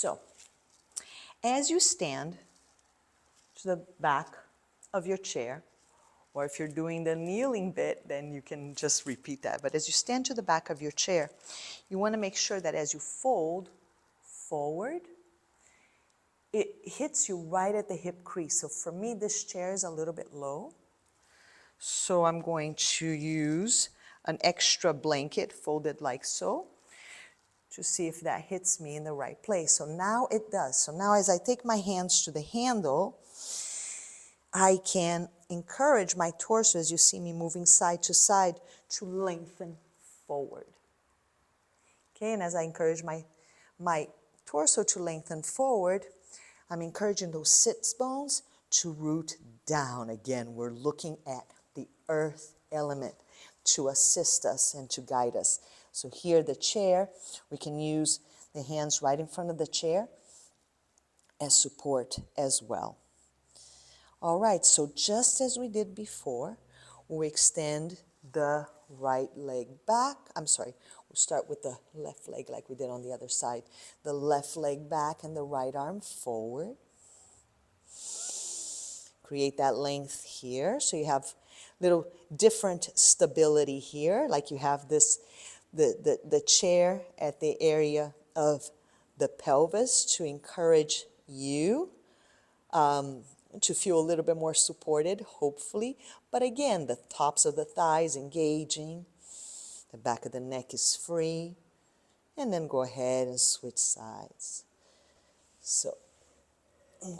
So, as you stand to the back of your chair, or if you're doing the kneeling bit, then you can just repeat that. But as you stand to the back of your chair, you want to make sure that as you fold forward, it hits you right at the hip crease. So for me, this chair is a little bit low. So I'm going to use an extra blanket folded like so to see if that hits me in the right place. So now it does. So now as I take my hands to the handle, I can encourage my torso, as you see me moving side to side, to lengthen forward. Okay, and as I encourage my torso to lengthen forward, I'm encouraging those sits bones to root down. Again, we're looking at the earth element to assist us and to guide us. So here, the chair, we can use the hands right in front of the chair as support as well. All right, so just as we did before, we extend the right leg back. I'm sorry, we'll start with the left leg like we did on the other side. The left leg back and the right arm forward. Create that length here. So you have little different stability here, like you have this, the chair at the area of the pelvis to encourage you to feel a little bit more supported, hopefully. But again, the tops of the thighs engaging, the back of the neck is free, and then go ahead and switch sides. So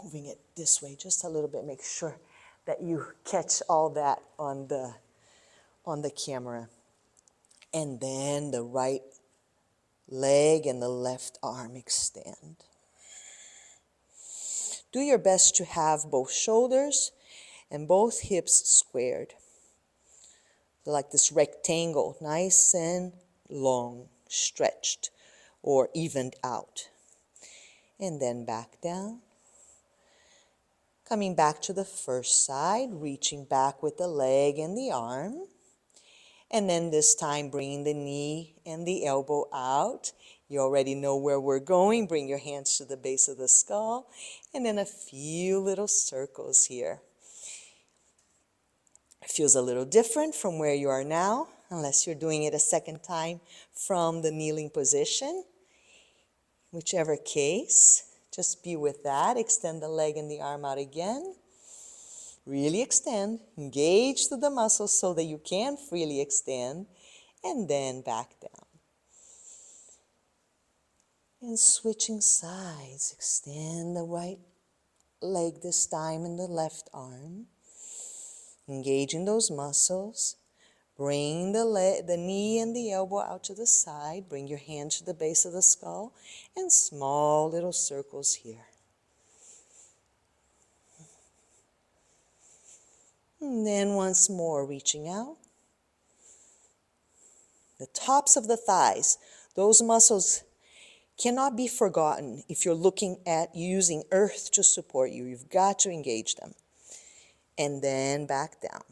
moving it this way just a little bit, make sure that you catch all that on the camera. And then the right leg and the left arm extend. Do your best to have both shoulders and both hips squared. Like this rectangle, nice and long, stretched or evened out. And then back down. Coming back to the first side, reaching back with the leg and the arm. And then this time bringing the knee and the elbow out. You already know where we're going. Bring your hands to the base of the skull. And then a few little circles here. It feels a little different from where you are now, unless you're doing it a second time from the kneeling position. Whichever case, just be with that. Extend the leg and the arm out again. Really extend. Engage through the muscles so that you can freely extend. And then back down. And switching sides. Extend the right leg this time and the left arm. Engaging those muscles. Bring the knee and the elbow out to the side. Bring your hand to the base of the skull. And small little circles here. And then once more, reaching out. The tops of the thighs, those muscles cannot be forgotten if you're looking at using earth to support you. You've got to engage them. And then back down.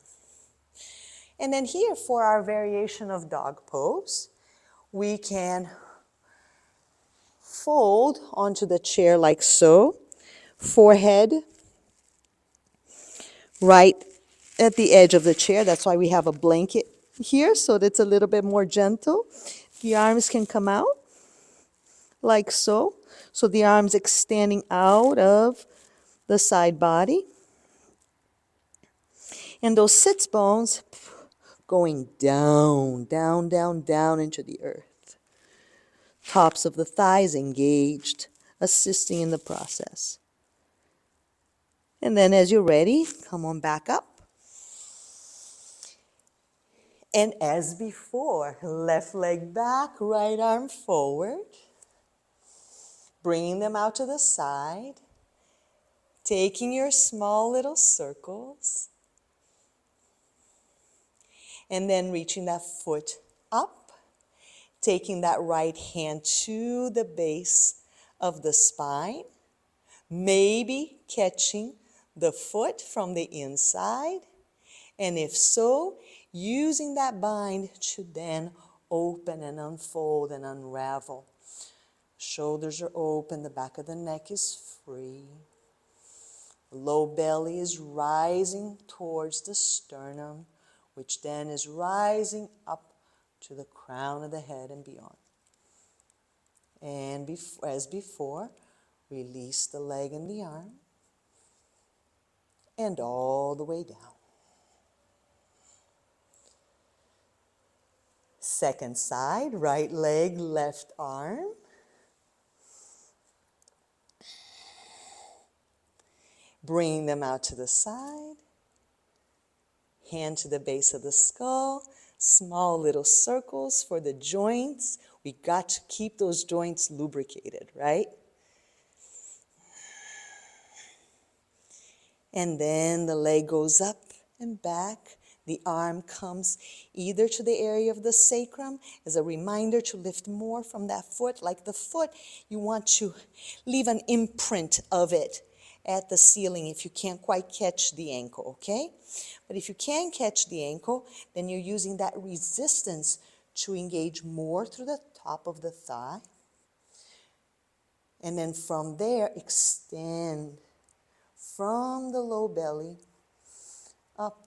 And then here for our variation of dog pose, we can fold onto the chair like so, forehead right at the edge of the chair. That's why we have a blanket here, so that it's a little bit more gentle. The arms can come out like so. So the arms extending out of the side body. And those sits bones going down, down, down, down into the earth. Tops of the thighs engaged, assisting in the process. And then as you're ready, come on back up. And as before, left leg back, right arm forward. Bringing them out to the side. Taking your small little circles. And then reaching that foot up. Taking that right hand to the base of the spine. Maybe catching the foot from the inside. And if so, using that bind to then open and unfold and unravel Shoulders are open, the back of the neck is free. Low belly is rising towards the sternum, which then is rising up to the crown of the head and beyond. And as before, release the leg and the arm, and all the way down. Second side, right leg, left arm. Bringing them out to the side. Hand to the base of the skull. Small little circles for the joints. We got to keep those joints lubricated, right? And then the leg goes up and back. The arm comes either to the area of the sacrum as a reminder to lift more from that foot. Like the foot, you want to leave an imprint of it at the ceiling if you can't quite catch the ankle, okay? But if you can catch the ankle, then you're using that resistance to engage more through the top of the thigh. And then from there, extend from the low belly up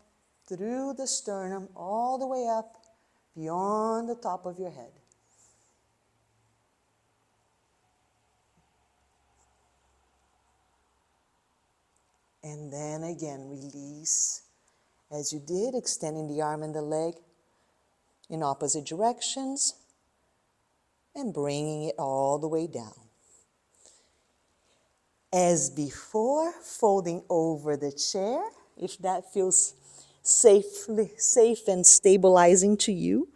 through the sternum, all the way up beyond the top of your head. And then again, release as you did, extending the arm and the leg in opposite directions and bringing it all the way down. As before, folding over the chair, if that feels safe and stabilizing to you.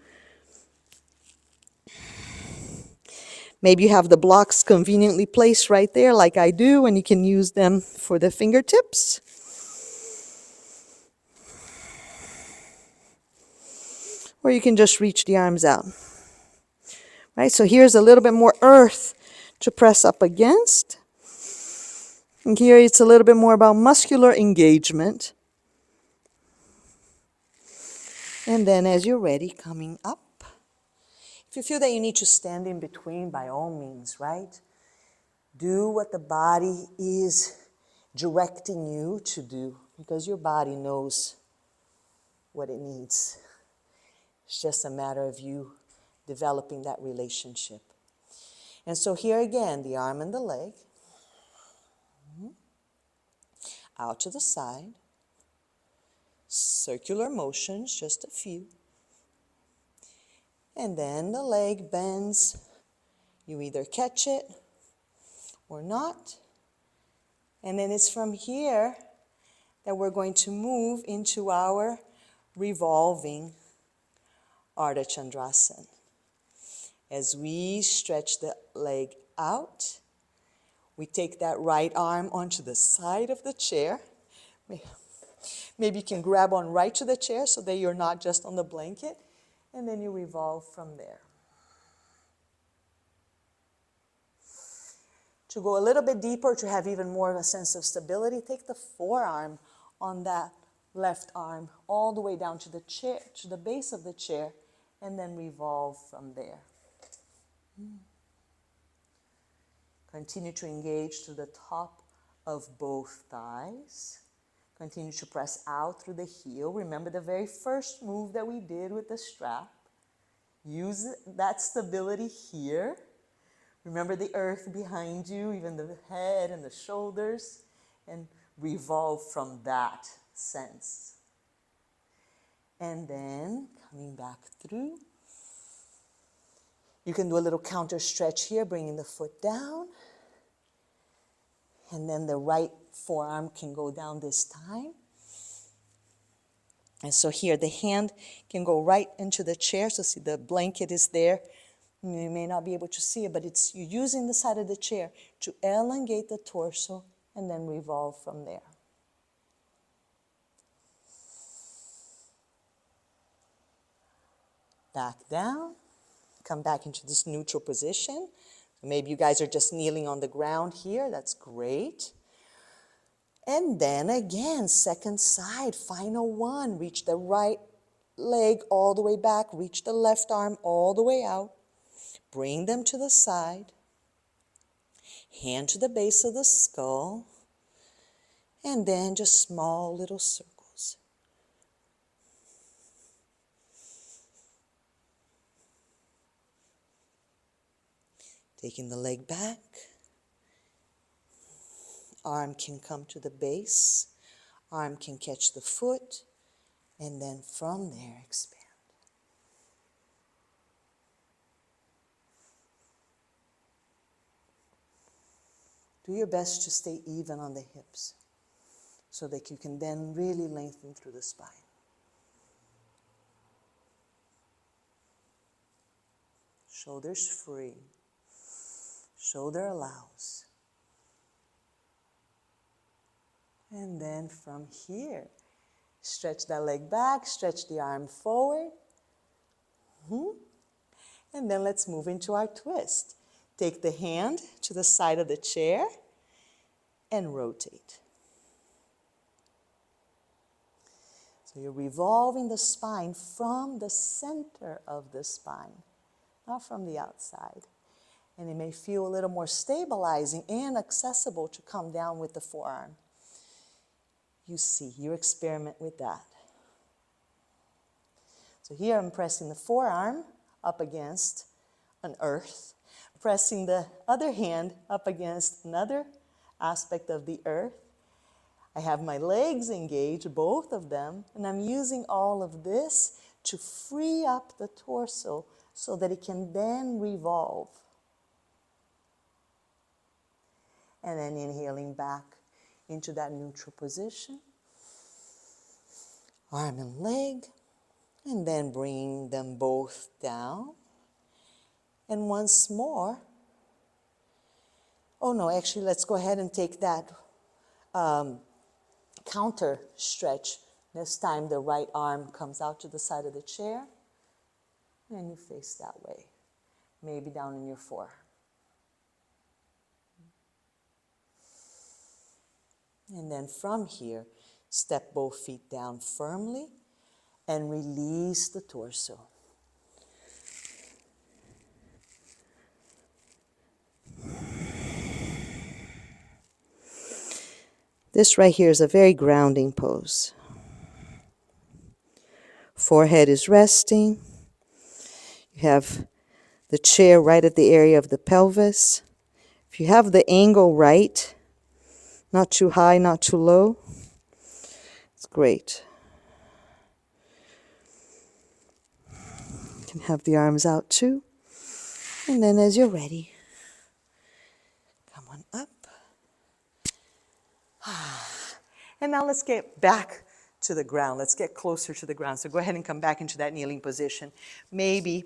Maybe you have the blocks conveniently placed right there like I do, and you can use them for the fingertips. Or you can just reach the arms out. Right, so here's a little bit more earth to press up against. And here it's a little bit more about muscular engagement. And then as you're ready, coming up. If you feel that you need to stand in between, by all means, right? Do what the body is directing you to do, because your body knows what it needs. It's just a matter of you developing that relationship. And so here again, the arm and the leg. Out to the side. Circular motions, just a few. And then the leg bends. You either catch it or not. And then it's from here that we're going to move into our revolving Ardha Chandrasana. As we stretch the leg out, we take that right arm onto the side of the chair. Maybe you can grab on right to the chair so that you're not just on the blanket. And then you revolve from there. To go a little bit deeper, to have even more of a sense of stability, take the forearm on that left arm all the way down to the chair, to the base of the chair, and then revolve from there. Continue to engage to the top of both thighs. Continue to press out through the heel. Remember the very first move that we did with the strap. Use that stability here. Remember the earth behind you, even the head and the shoulders, and revolve from that sense. And then coming back through. You can do a little counter stretch here, bringing the foot down. And then the right forearm can go down this time. And so here the hand can go right into the chair. So see the blanket is there. You may not be able to see it, but it's you using the side of the chair to elongate the torso and then revolve from there. Back down. Come back into this neutral position. Maybe you guys are just kneeling on the ground here. That's great. And then again, second side, final one. Reach the right leg all the way back. Reach the left arm all the way out. Bring them to the side. Hand to the base of the skull, and then just small little circles. Taking the leg back, arm can come to the base, arm can catch the foot, and then from there expand. Do your best to stay even on the hips so that you can then really lengthen through the spine. Shoulders free. Shoulder allows. And then from here, stretch that leg back, stretch the arm forward. And then let's move into our twist. Take the hand to the side of the chair and rotate. So you're revolving the spine from the center of the spine, not from the outside. And it may feel a little more stabilizing and accessible to come down with the forearm. You see, you experiment with that. So here I'm pressing the forearm up against an earth, pressing the other hand up against another aspect of the earth. I have my legs engaged, both of them, and I'm using all of this to free up the torso so that it can then revolve. And then inhaling back into that neutral position, arm and leg, and then bringing them both down. And once more, oh no, actually let's go ahead and take that counter stretch. This time the right arm comes out to the side of the chair, and you face that way, maybe down in your forearm. And then from here, step both feet down firmly and release the torso. This right here is a very grounding pose. Forehead is resting. You have the chair right at the area of the pelvis. If you have the angle right, not too high, not too low, it's great. You can have the arms out too. And then as you're ready, come on up. And now let's get back to the ground. Let's get closer to the ground. So go ahead and come back into that kneeling position. Maybe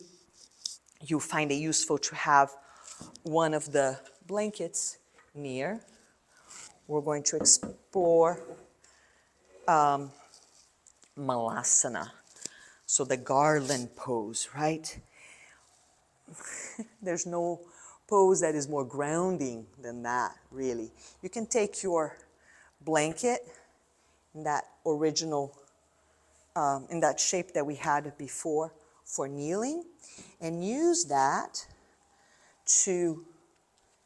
you find it useful to have one of the blankets near. We're going to explore Malasana. So the garland pose, right? There's no pose that is more grounding than that, really. You can take your blanket in that original, in that shape that we had before for kneeling, and use that to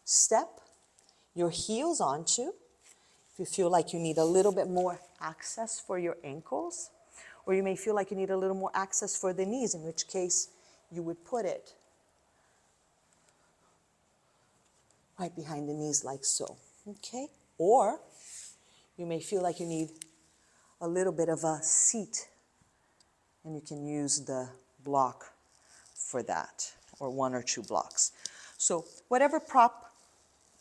step your heels onto. If you feel like you need a little bit more access for your ankles, or you may feel like you need a little more access for the knees, in which case you would put it right behind the knees like so, okay? Or you may feel like you need a little bit of a seat, and you can use the block for that, or one or two blocks. So whatever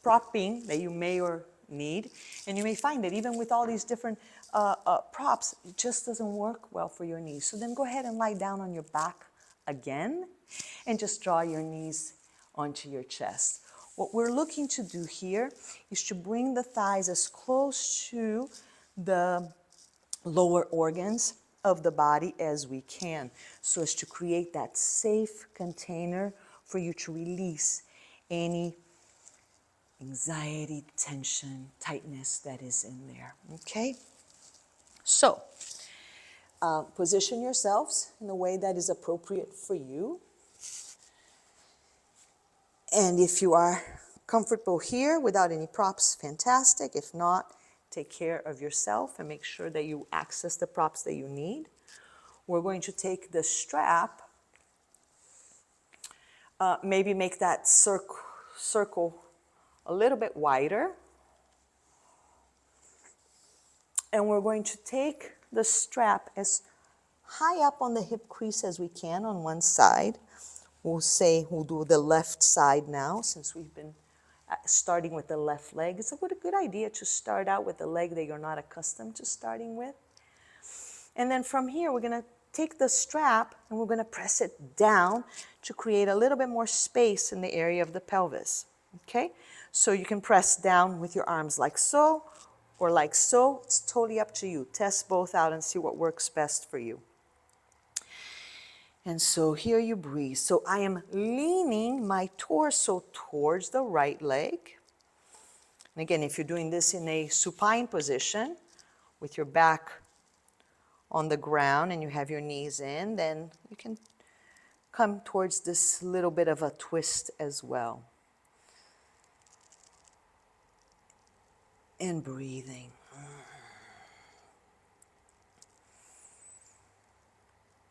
propping that you may or need, and you may find that even with all these different props, it just doesn't work well for your knees. So then go ahead and lie down on your back again, and just draw your knees onto your chest. What we're looking to do here is to bring the thighs as close to the lower organs of the body as we can, so as to create that safe container for you to release any anxiety, tension, tightness that is in there, okay? So, position yourselves in a way that is appropriate for you. And if you are comfortable here without any props, fantastic. If not, take care of yourself and make sure that you access the props that you need. We're going to take the strap, maybe make that circle a little bit wider. And we're going to take the strap as high up on the hip crease as we can on one side. We'll do the left side now, since we've been starting with the left leg. It's a good idea to start out with the leg that you're not accustomed to starting with. And then from here, we're going to take the strap and we're going to press it down to create a little bit more space in the area of the pelvis. Okay? So you can press down with your arms like so or like so. It's totally up to you. Test both out and see what works best for you. And so here you breathe. So I am leaning my torso towards the right leg. And again, if you're doing this in a supine position with your back on the ground and you have your knees in, then you can come towards this little bit of a twist as well. And breathing.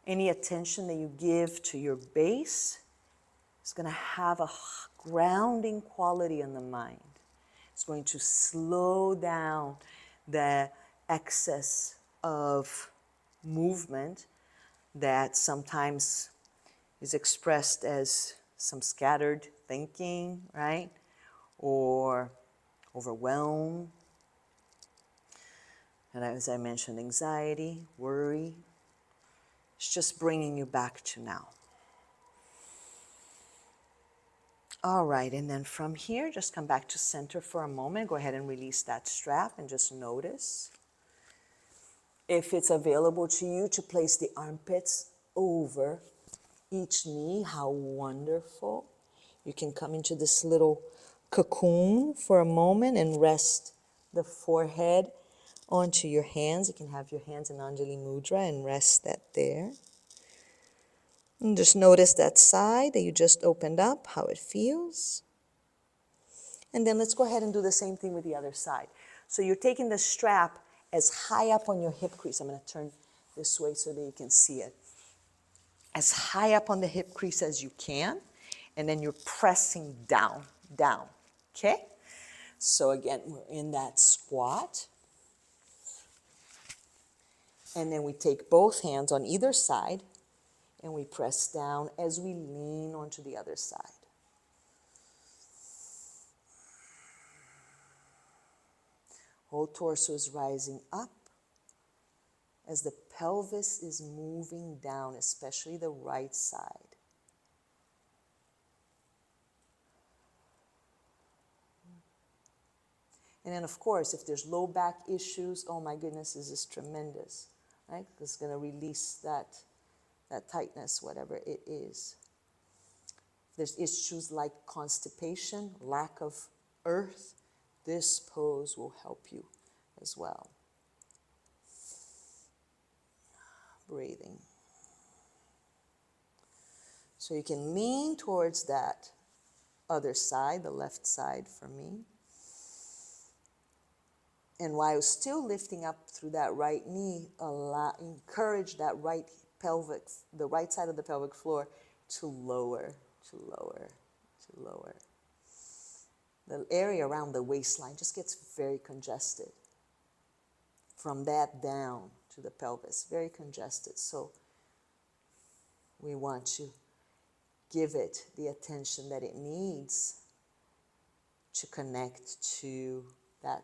Any attention that you give to your base is going to have a grounding quality in the mind. It's going to slow down the excess of movement that sometimes is expressed as some scattered thinking, right? Or overwhelm. And as I mentioned, anxiety, worry. It's just bringing you back to now. All right, and then from here, just come back to center for a moment. Go ahead and release that strap and just notice. If it's available to you to place the armpits over each knee, how wonderful. You can come into this little cocoon for a moment and rest the forehead onto your hands. You can have your hands in Anjali Mudra and rest that there. And just notice that side that you just opened up, how it feels. And then let's go ahead and do the same thing with the other side. So you're taking the strap as high up on your hip crease. I'm going to turn this way so that you can see it. As high up on the hip crease as you can. And then you're pressing down, down. Okay? So again, we're in that squat. And then we take both hands on either side and we press down as we lean onto the other side. Whole torso is rising up as the pelvis is moving down, especially the right side. And then, of course, if there's low back issues, oh my goodness, this is tremendous, right? It's going to release that tightness, whatever it is. If there's issues like constipation, lack of earth, this pose will help you as well. Breathing. So you can lean towards that other side, the left side for me. And while still lifting up through that right knee, encourage that right pelvic, the right side of the pelvic floor to lower, to lower, to lower. The area around the waistline just gets very congested. From that down to the pelvis, very congested. So we want to give it the attention that it needs to connect to that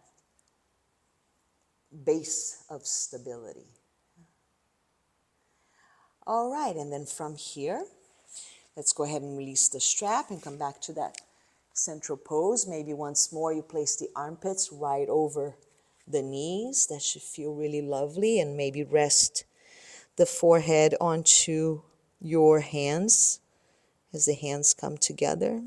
base of stability. All right, and then from here, let's go ahead and release the strap and come back to that central pose. Maybe once more you place the armpits right over the knees. That should feel really lovely. And maybe rest the forehead onto your hands as the hands come together.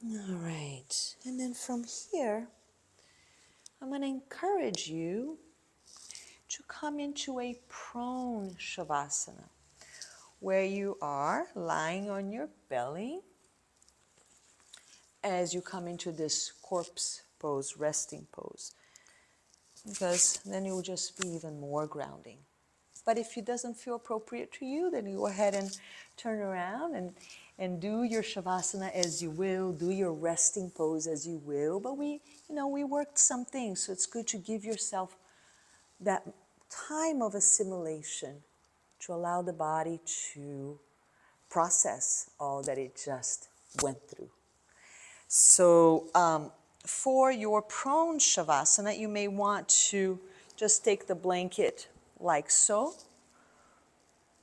All right. And then from here, I'm going to encourage you to come into a prone shavasana, where you are lying on your belly as you come into this corpse pose, resting pose, because then it will just be even more grounding. But if it doesn't feel appropriate to you, then you go ahead and turn around and do your shavasana as you will, do your resting pose as you will. But we worked some things, so it's good to give yourself that time of assimilation to allow the body to process all that it just went through. So for your prone shavasana, you may want to just take the blanket like so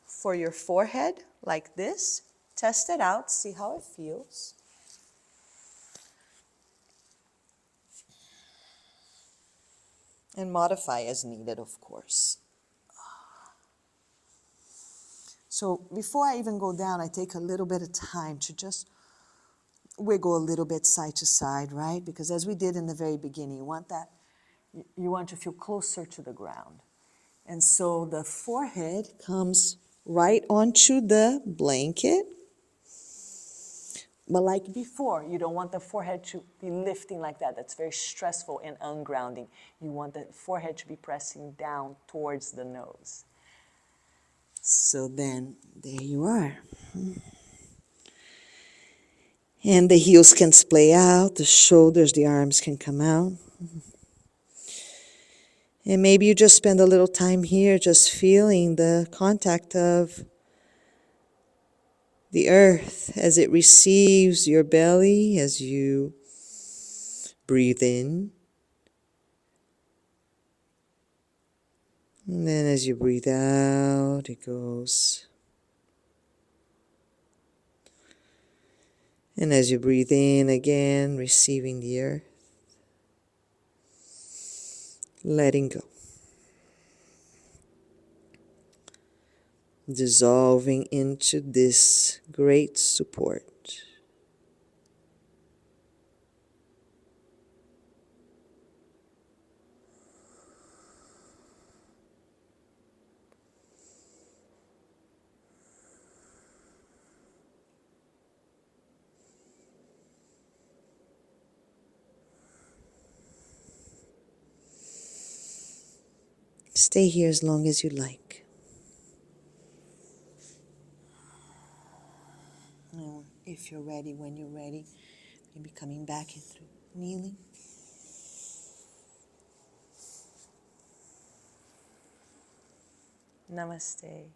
for your forehead, like this. Test it out, see how it feels. And modify as needed, of course. So before I even go down, I take a little bit of time to just wiggle a little bit side to side, right? Because as we did in the very beginning, you want to feel closer to the ground. And so the forehead comes right onto the blanket. But like before, you don't want the forehead to be lifting like that. That's very stressful and ungrounding. You want the forehead to be pressing down towards the nose. So then, there you are. And the heels can splay out, the shoulders, the arms can come out. And maybe you just spend a little time here just feeling the contact of the earth as it receives your belly as you breathe in. And then as you breathe out, it goes. And as you breathe in again, receiving the earth, letting go. Dissolving into this great support. Stay here as long as you like. Now, if you're ready, when you're ready, maybe coming back in through kneeling. Namaste.